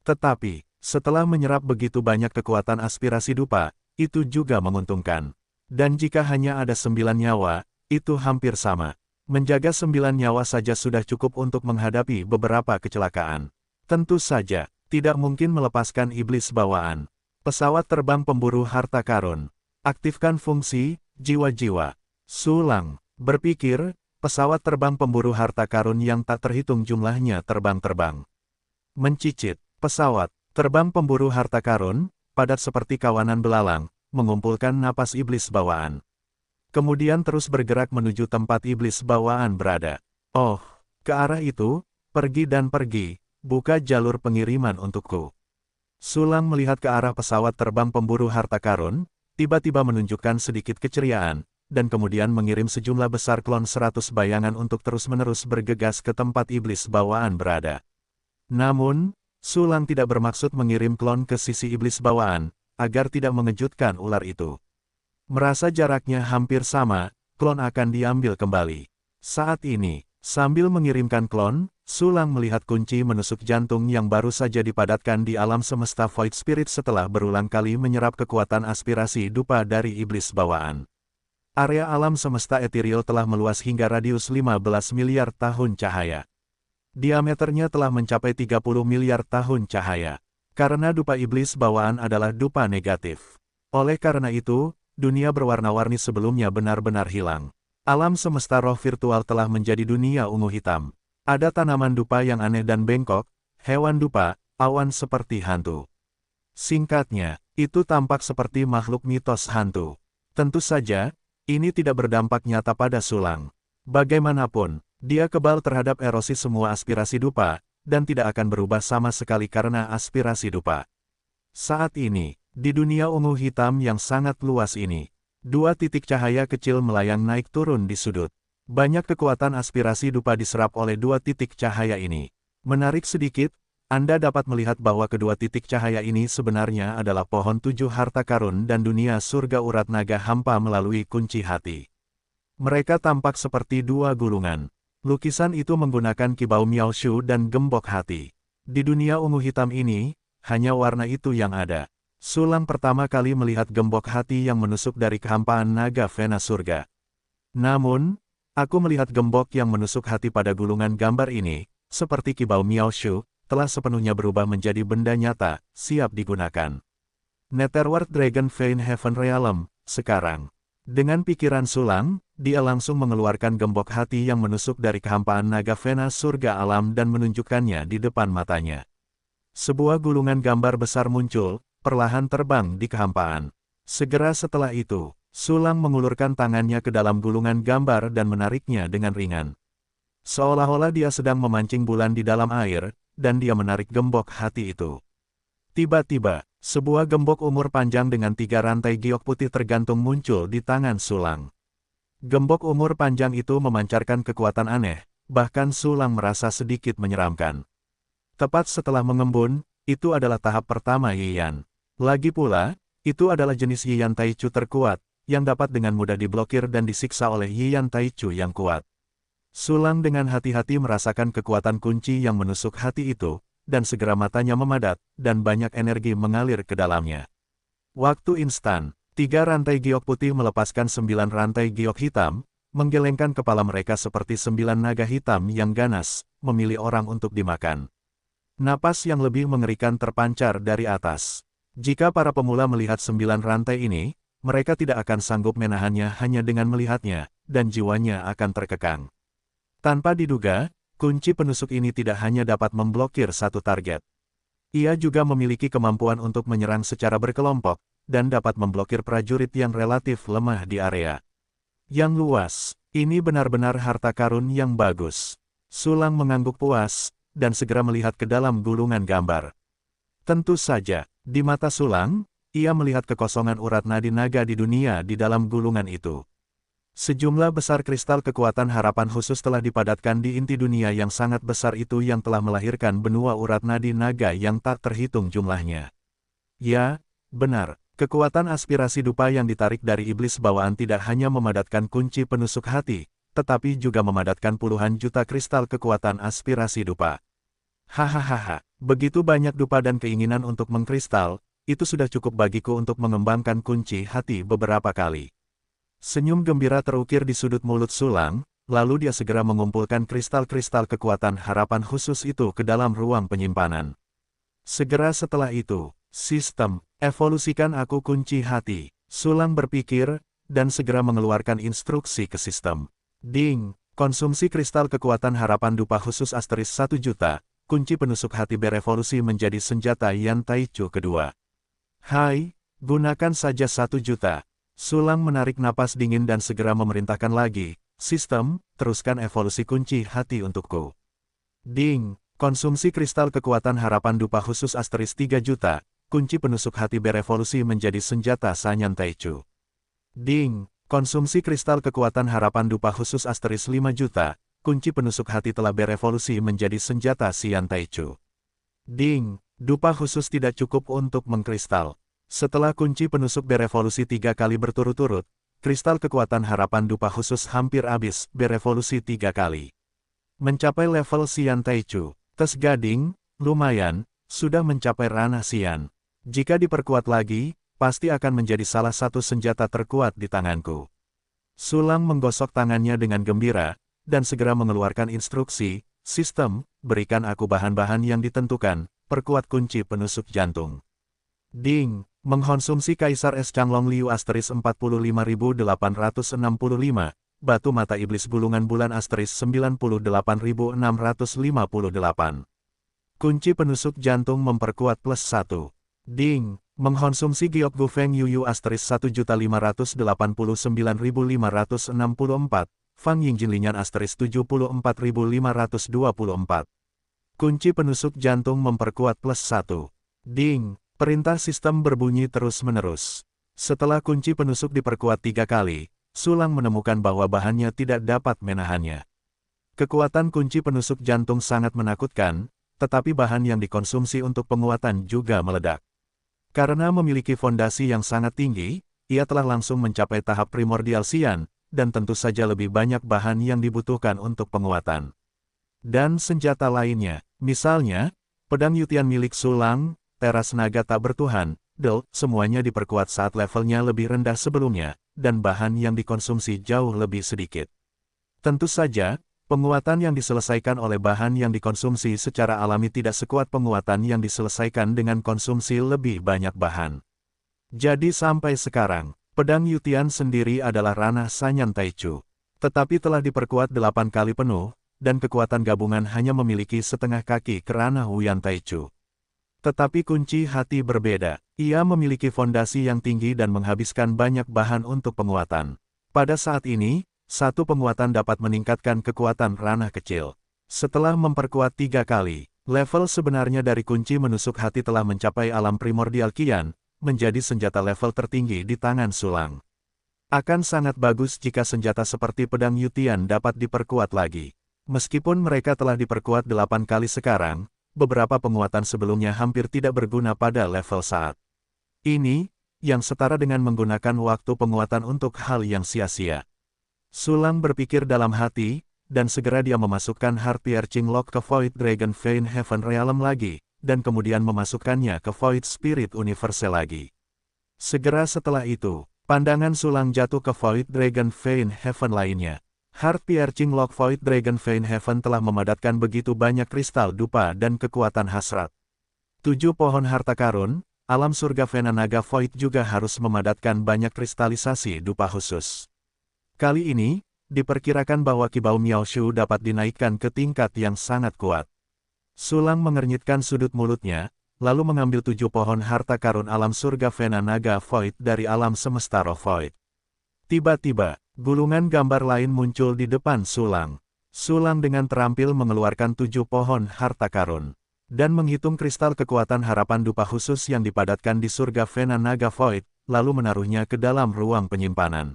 Tetapi, setelah menyerap begitu banyak kekuatan aspirasi dupa, itu juga menguntungkan. Dan jika hanya ada 9 nyawa, itu hampir sama. Menjaga 9 nyawa saja sudah cukup untuk menghadapi beberapa kecelakaan. Tentu saja, tidak mungkin melepaskan iblis bawaan. Pesawat terbang pemburu harta karun. Aktifkan fungsi, jiwa-jiwa. Sulang berpikir, pesawat terbang pemburu harta karun yang tak terhitung jumlahnya terbang-terbang. Mencicit, pesawat terbang pemburu harta karun, padat seperti kawanan belalang, mengumpulkan napas iblis bawaan. Kemudian terus bergerak menuju tempat iblis bawaan berada. Oh, ke arah itu, pergi dan pergi, buka jalur pengiriman untukku. Sulang melihat ke arah pesawat terbang pemburu harta karun, tiba-tiba menunjukkan sedikit keceriaan, dan kemudian mengirim sejumlah besar klon 100 bayangan untuk terus-menerus bergegas ke tempat iblis bawaan berada. Namun, Sulang tidak bermaksud mengirim klon ke sisi iblis bawaan, agar tidak mengejutkan ular itu. Merasa jaraknya hampir sama, klon akan diambil kembali. Saat ini, sambil mengirimkan klon, Sulang melihat kunci menusuk jantung yang baru saja dipadatkan di alam semesta Void Spirit setelah berulang kali menyerap kekuatan aspirasi dupa dari iblis bawaan. Area alam semesta ethereal telah meluas hingga radius 15 miliar tahun cahaya. Diameternya telah mencapai 30 miliar tahun cahaya. Karena dupa iblis bawaan adalah dupa negatif. Oleh karena itu, dunia berwarna-warni sebelumnya benar-benar hilang. Alam semesta roh virtual telah menjadi dunia ungu hitam. Ada tanaman dupa yang aneh dan bengkok, hewan dupa, awan seperti hantu. Singkatnya, itu tampak seperti makhluk mitos hantu. Tentu saja, ini tidak berdampak nyata pada Sulang. Bagaimanapun, dia kebal terhadap erosi semua aspirasi dupa, dan tidak akan berubah sama sekali karena aspirasi dupa. Saat ini, di dunia ungu hitam yang sangat luas ini, 2 titik cahaya kecil melayang naik turun di sudut. Banyak kekuatan aspirasi dupa diserap oleh 2 titik cahaya ini. Menarik sedikit, Anda dapat melihat bahwa kedua titik cahaya ini sebenarnya adalah pohon 7 harta karun dan dunia surga urat naga hampa melalui kunci hati. Mereka tampak seperti 2 gulungan. Lukisan itu menggunakan kibau Miaoshu dan gembok hati. Di dunia ungu hitam ini, hanya warna itu yang ada. Sulang pertama kali melihat gembok hati yang menusuk dari kehampaan naga Vena surga. Namun, aku melihat gembok yang menusuk hati pada gulungan gambar ini, seperti kibau Miaoshu, telah sepenuhnya berubah menjadi benda nyata, siap digunakan. Netherworld Dragon Vein Heaven Realm, sekarang. Dengan pikiran Sulang, dia langsung mengeluarkan gembok hati yang menusuk dari kehampaan naga Vena surga alam dan menunjukkannya di depan matanya. Sebuah gulungan gambar besar muncul, perlahan terbang di kehampaan. Segera setelah itu, Sulang mengulurkan tangannya ke dalam gulungan gambar dan menariknya dengan ringan. Seolah-olah dia sedang memancing bulan di dalam air, dan dia menarik gembok hati itu. Tiba-tiba, sebuah gembok umur panjang dengan 3 rantai giok putih tergantung muncul di tangan Sulang. Gembok umur panjang itu memancarkan kekuatan aneh, bahkan Sulang merasa sedikit menyeramkan. Tepat setelah mengembun, itu adalah tahap pertama Yiyan. Lagi pula, itu adalah jenis Yiyan Taichu terkuat, yang dapat dengan mudah diblokir dan disiksa oleh Yiyan Taichu yang kuat. Sulang dengan hati-hati merasakan kekuatan kunci yang menusuk hati itu, dan segera matanya memadat, dan banyak energi mengalir ke dalamnya. Waktu instan, 3 rantai giok putih melepaskan 9 rantai giok hitam, menggelengkan kepala mereka seperti 9 naga hitam yang ganas, memilih orang untuk dimakan. Napas yang lebih mengerikan terpancar dari atas. Jika para pemula melihat 9 rantai ini, mereka tidak akan sanggup menahannya hanya dengan melihatnya, dan jiwanya akan terkekang. Tanpa diduga, kunci penusuk ini tidak hanya dapat memblokir satu target. Ia juga memiliki kemampuan untuk menyerang secara berkelompok, dan dapat memblokir prajurit yang relatif lemah di area yang luas. Ini benar-benar harta karun yang bagus. Sulang mengangguk puas, dan segera melihat ke dalam gulungan gambar. Tentu saja, di mata Sulang, ia melihat kekosongan urat nadi naga di dunia di dalam gulungan itu. Sejumlah besar kristal kekuatan harapan khusus telah dipadatkan di inti dunia yang sangat besar itu yang telah melahirkan benua urat nadi naga yang tak terhitung jumlahnya. Ya, benar, kekuatan aspirasi dupa yang ditarik dari iblis bawaan tidak hanya memadatkan kunci penusuk hati, tetapi juga memadatkan puluhan juta kristal kekuatan aspirasi dupa. Hahaha, begitu banyak dupa dan keinginan untuk mengkristal, itu sudah cukup bagiku untuk mengembangkan kunci hati beberapa kali. Senyum gembira terukir di sudut mulut Sulang, lalu dia segera mengumpulkan kristal-kristal kekuatan harapan khusus itu ke dalam ruang penyimpanan. Segera setelah itu, sistem, evolusikan aku kunci hati. Sulang berpikir, dan segera mengeluarkan instruksi ke sistem. Ding, konsumsi kristal kekuatan harapan dupa khusus asteris 1 juta, kunci penusuk hati berevolusi menjadi senjata Yan Taichu kedua. Hai, gunakan saja 1 juta. Sulang menarik napas dingin dan segera memerintahkan lagi, sistem, teruskan evolusi kunci hati untukku. Ding, konsumsi kristal kekuatan harapan dupa khusus asteris 3 juta, kunci penusuk hati berevolusi menjadi senjata Sanyan Taichu. Ding, konsumsi kristal kekuatan harapan dupa khusus asteris 5 juta, kunci penusuk hati telah berevolusi menjadi senjata Sian Taichu. Ding, dupa khusus tidak cukup untuk mengkristal. Setelah kunci penusuk berevolusi 3 kali berturut-turut, kristal kekuatan harapan dupa khusus hampir habis berevolusi 3 kali. Mencapai level Sian Taichu, tes gading, lumayan, sudah mencapai ranah Sian. Jika diperkuat lagi, pasti akan menjadi salah satu senjata terkuat di tanganku. Sulang menggosok tangannya dengan gembira, dan segera mengeluarkan instruksi, sistem, berikan aku bahan-bahan yang ditentukan, perkuat kunci penusuk jantung. Ding, mengkonsumsi Kaisar Es Changlong Liu asteris 45865, batu mata iblis gulungan bulan asteris 98658. Kunci penusuk jantung memperkuat plus 1. Ding, mengkonsumsi giok Gufeng Yuyu asteris 1.589.564, Fang Yingjin Linyan asteris 74.524. Kunci penusuk jantung memperkuat plus 1. Ding, perintah sistem berbunyi terus-menerus. Setelah kunci penusuk diperkuat 3 kali, Sulang menemukan bahwa bahannya tidak dapat menahannya. Kekuatan kunci penusuk jantung sangat menakutkan, tetapi bahan yang dikonsumsi untuk penguatan juga meledak. Karena memiliki fondasi yang sangat tinggi, ia telah langsung mencapai tahap primordial Sian, dan tentu saja lebih banyak bahan yang dibutuhkan untuk penguatan. Dan senjata lainnya, misalnya, pedang Yutian milik Sulang, teras naga tak bertuhan, semuanya diperkuat saat levelnya lebih rendah sebelumnya, dan bahan yang dikonsumsi jauh lebih sedikit. Tentu saja, penguatan yang diselesaikan oleh bahan yang dikonsumsi secara alami tidak sekuat penguatan yang diselesaikan dengan konsumsi lebih banyak bahan. Jadi sampai sekarang, pedang Yutian sendiri adalah ranah Sanyan Taichu. Tetapi telah diperkuat 8 kali penuh, dan kekuatan gabungan hanya memiliki setengah kaki ke ranah Huyan Taichu. Tetapi kunci hati berbeda. Ia memiliki fondasi yang tinggi dan menghabiskan banyak bahan untuk penguatan. Pada saat ini, satu penguatan dapat meningkatkan kekuatan ranah kecil. Setelah memperkuat 3 kali, level sebenarnya dari kunci menusuk hati telah mencapai alam primordial kian, menjadi senjata level tertinggi di tangan Sulang. Akan sangat bagus jika senjata seperti pedang Yutian dapat diperkuat lagi. Meskipun mereka telah diperkuat 8 kali sekarang, beberapa penguatan sebelumnya hampir tidak berguna pada level saat ini, yang setara dengan menggunakan waktu penguatan untuk hal yang sia-sia. Sulang berpikir dalam hati, dan segera dia memasukkan Heart-Piercing Lock ke Void Dragon Vein Heaven Realm lagi, dan kemudian memasukkannya ke Void Spirit Universal lagi. Segera setelah itu, pandangan Sulang jatuh ke Void Dragon Vein Heaven lainnya. Heart-Piercing Lock Void Dragon Vein Heaven telah memadatkan begitu banyak kristal dupa dan kekuatan hasrat. 7 pohon harta karun, alam surga Vena Naga Void juga harus memadatkan banyak kristalisasi dupa khusus. Kali ini, diperkirakan bahwa Kibao Miaoshu dapat dinaikkan ke tingkat yang sangat kuat. Sulang mengernyitkan sudut mulutnya, lalu mengambil 7 pohon harta karun alam surga Vena Naga Void dari alam semesta roh Void. Tiba-tiba, gulungan gambar lain muncul di depan Sulang. Sulang dengan terampil mengeluarkan 7 pohon harta karun, dan menghitung kristal kekuatan harapan dupa khusus yang dipadatkan di surga Vena Naga Void, lalu menaruhnya ke dalam ruang penyimpanan.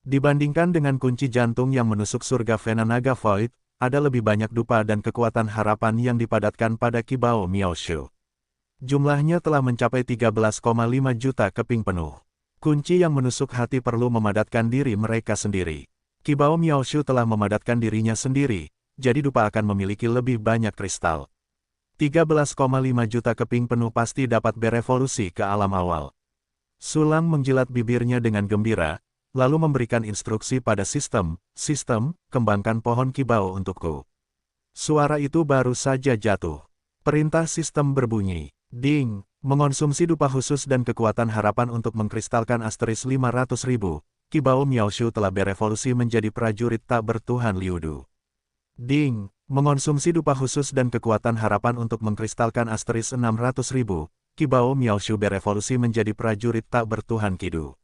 Dibandingkan dengan kunci jantung yang menusuk surga Vena Naga Void, ada lebih banyak dupa dan kekuatan harapan yang dipadatkan pada Kibao Miaoshu. Jumlahnya telah mencapai 13,5 juta keping penuh. Kunci yang menusuk hati perlu memadatkan diri mereka sendiri. Kibao Miaoshu telah memadatkan dirinya sendiri, jadi dupa akan memiliki lebih banyak kristal. 13,5 juta keping penuh pasti dapat berevolusi ke alam awal. Sulang menjilat bibirnya dengan gembira, lalu memberikan instruksi pada sistem, kembangkan pohon Kibao untukku. Suara itu baru saja jatuh. Perintah sistem berbunyi, ding. Mengonsumsi dupa khusus dan kekuatan harapan untuk mengkristalkan asteris 500.000, Kibao Miaoshu telah berevolusi menjadi prajurit tak bertuhan Liudu. Ding. Mengonsumsi dupa khusus dan kekuatan harapan untuk mengkristalkan asteris 600.000, Kibao Miaoshu berevolusi menjadi prajurit tak bertuhan Kidu.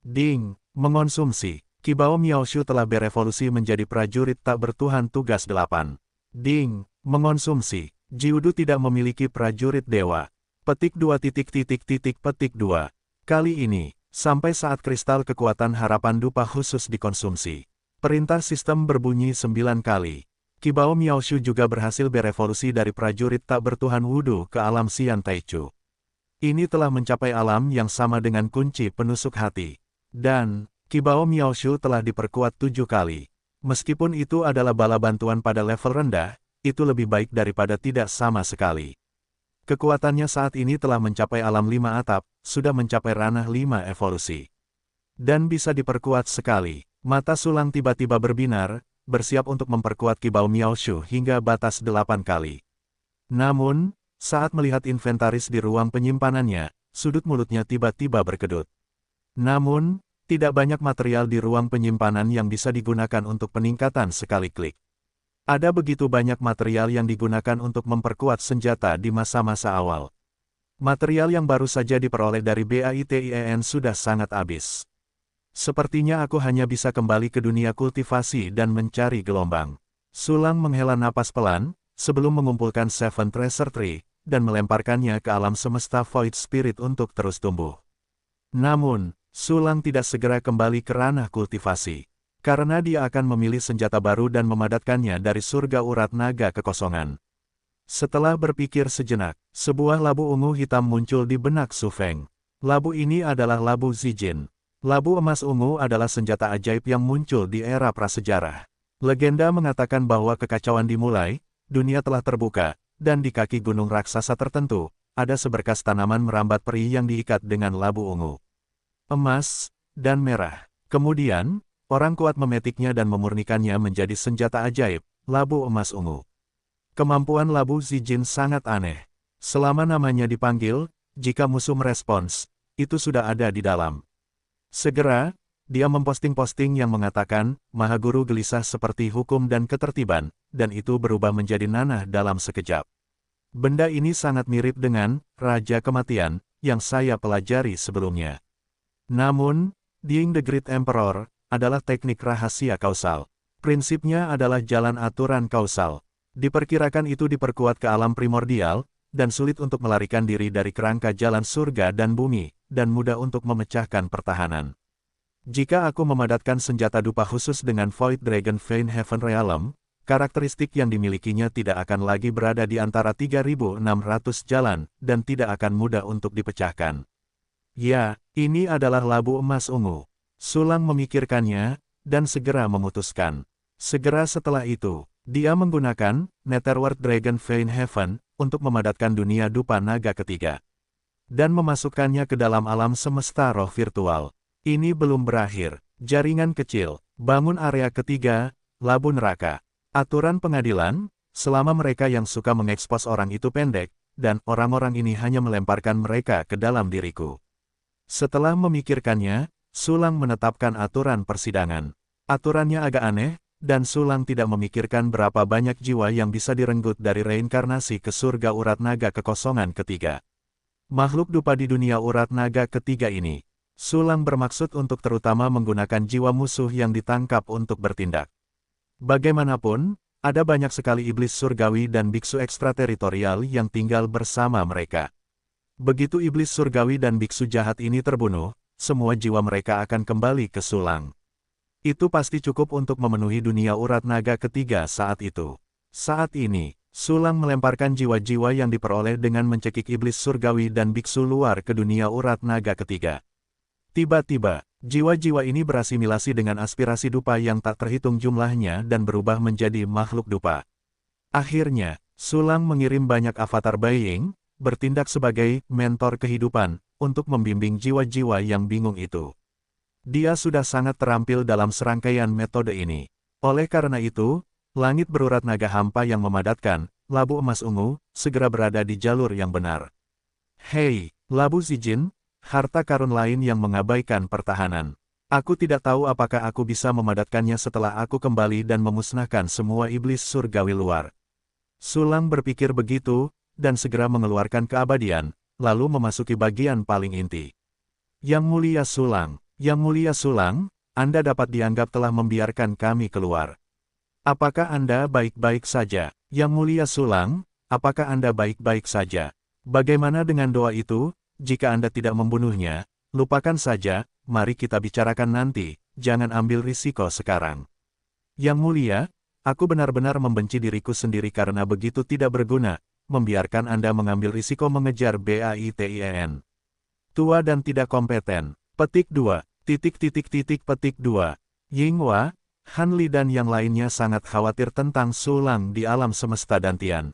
Ding. Mengonsumsi, Kibao Miaoshu telah berevolusi menjadi prajurit tak bertuhan tugas 8. Ding. Mengonsumsi, Jiudu tidak memiliki prajurit dewa. Petik 2 petik 2. Kali ini, sampai saat kristal kekuatan harapan dupa khusus dikonsumsi. Perintah sistem berbunyi 9 kali. Kibao Miaoshu juga berhasil berevolusi dari prajurit tak bertuhan Wudu ke alam Xian Taichu. Ini telah mencapai alam yang sama dengan kunci penusuk hati. Dan, Kibao Miaoshu telah diperkuat 7 kali. Meskipun itu adalah bala bantuan pada level rendah, itu lebih baik daripada tidak sama sekali. Kekuatannya saat ini telah mencapai alam 5 atap, sudah mencapai ranah 5 evolusi. Dan bisa diperkuat sekali. Mata Sulang tiba-tiba berbinar, bersiap untuk memperkuat Kibao Miaoshu hingga batas 8 kali. Namun, saat melihat inventaris di ruang penyimpanannya, sudut mulutnya tiba-tiba berkedut. Namun, tidak banyak material di ruang penyimpanan yang bisa digunakan untuk peningkatan sekali klik. Ada begitu banyak material yang digunakan untuk memperkuat senjata di masa-masa awal. Material yang baru saja diperoleh dari BAITIEN sudah sangat habis. Sepertinya aku hanya bisa kembali ke dunia kultivasi dan mencari gelombang. Sulang menghela napas pelan, sebelum mengumpulkan Seven Treasure Tree, dan melemparkannya ke alam semesta Void Spirit untuk terus tumbuh. Namun, Sulang tidak segera kembali ke ranah kultivasi. Karena dia akan memilih senjata baru dan memadatkannya dari surga urat naga kekosongan. Setelah berpikir sejenak, sebuah labu ungu hitam muncul di benak Su Feng. Labu ini adalah labu Zijin. Labu emas ungu adalah senjata ajaib yang muncul di era prasejarah. Legenda mengatakan bahwa kekacauan dimulai, dunia telah terbuka, dan di kaki gunung raksasa tertentu, ada seberkas tanaman merambat peri yang diikat dengan labu ungu, emas, dan merah. Kemudian, orang kuat memetiknya dan memurnikannya menjadi senjata ajaib, labu emas ungu. Kemampuan labu Zijin sangat aneh. Selama namanya dipanggil, jika musuh merespons, itu sudah ada di dalam. Segera, dia memposting-posting yang mengatakan, Maha Guru gelisah seperti hukum dan ketertiban, dan itu berubah menjadi nanah dalam sekejap. Benda ini sangat mirip dengan Raja Kematian yang saya pelajari sebelumnya. Namun, Being the Great Emperor adalah teknik rahasia kausal. Prinsipnya adalah jalan aturan kausal. Diperkirakan itu diperkuat ke alam primordial, dan sulit untuk melarikan diri dari kerangka jalan surga dan bumi, dan mudah untuk memecahkan pertahanan. Jika aku memadatkan senjata dupa khusus dengan Void Dragon Vein Heaven Realm, karakteristik yang dimilikinya tidak akan lagi berada di antara 3.600 jalan, dan tidak akan mudah untuk dipecahkan. Ya, ini adalah labu emas ungu. Sulang memikirkannya, dan segera memutuskan. Segera setelah itu, dia menggunakan Netherworld Dragon Vein Heaven untuk memadatkan dunia dupa naga ketiga. Dan memasukkannya ke dalam alam semesta roh virtual. Ini belum berakhir. Jaringan kecil, bangun area ketiga, labu neraka. Aturan pengadilan, selama mereka yang suka mengekspos orang itu pendek, dan orang-orang ini hanya melemparkan mereka ke dalam diriku. Setelah memikirkannya, Sulang menetapkan aturan persidangan. Aturannya agak aneh, dan Sulang tidak memikirkan berapa banyak jiwa yang bisa direnggut dari reinkarnasi ke surga urat naga kekosongan ketiga. Makhluk dupa di dunia urat naga ketiga ini, Sulang bermaksud untuk terutama menggunakan jiwa musuh yang ditangkap untuk bertindak. Bagaimanapun, ada banyak sekali iblis surgawi dan biksu ekstrateritorial yang tinggal bersama mereka. Begitu iblis surgawi dan biksu jahat ini terbunuh, semua jiwa mereka akan kembali ke Sulang. Itu pasti cukup untuk memenuhi dunia urat naga ketiga saat itu. Saat ini, Sulang melemparkan jiwa-jiwa yang diperoleh dengan mencekik iblis surgawi dan biksu luar ke dunia urat naga ketiga. Tiba-tiba, jiwa-jiwa ini berasimilasi dengan aspirasi dupa yang tak terhitung jumlahnya dan berubah menjadi makhluk dupa. Akhirnya, Sulang mengirim banyak avatar Being, bertindak sebagai mentor kehidupan, untuk membimbing jiwa-jiwa yang bingung itu. Dia sudah sangat terampil dalam serangkaian metode ini. Oleh karena itu, langit berurat naga hampa yang memadatkan, labu emas ungu, segera berada di jalur yang benar. Hei, labu Zijin, harta karun lain yang mengabaikan pertahanan. Aku tidak tahu apakah aku bisa memadatkannya setelah aku kembali dan memusnahkan semua iblis surgawi luar. Sulang berpikir begitu, dan segera mengeluarkan keabadian, lalu memasuki bagian paling inti. Yang mulia Sulang. Yang mulia Sulang, Anda dapat dianggap telah membiarkan kami keluar. Apakah Anda baik-baik saja? Yang mulia Sulang, apakah Anda baik-baik saja? Bagaimana dengan doa itu? Jika Anda tidak membunuhnya, lupakan saja, mari kita bicarakan nanti, jangan ambil risiko sekarang. Yang mulia, aku benar-benar membenci diriku sendiri karena begitu tidak berguna, membiarkan Anda mengambil risiko mengejar BAITIEN. Tua dan tidak kompeten. Petik 2. Petik 2. Yinghua, Hanli dan yang lainnya sangat khawatir tentang Sulang di alam semesta Dantian.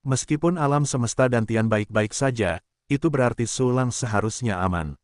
Meskipun alam semesta Dantian baik-baik saja, itu berarti Sulang seharusnya aman.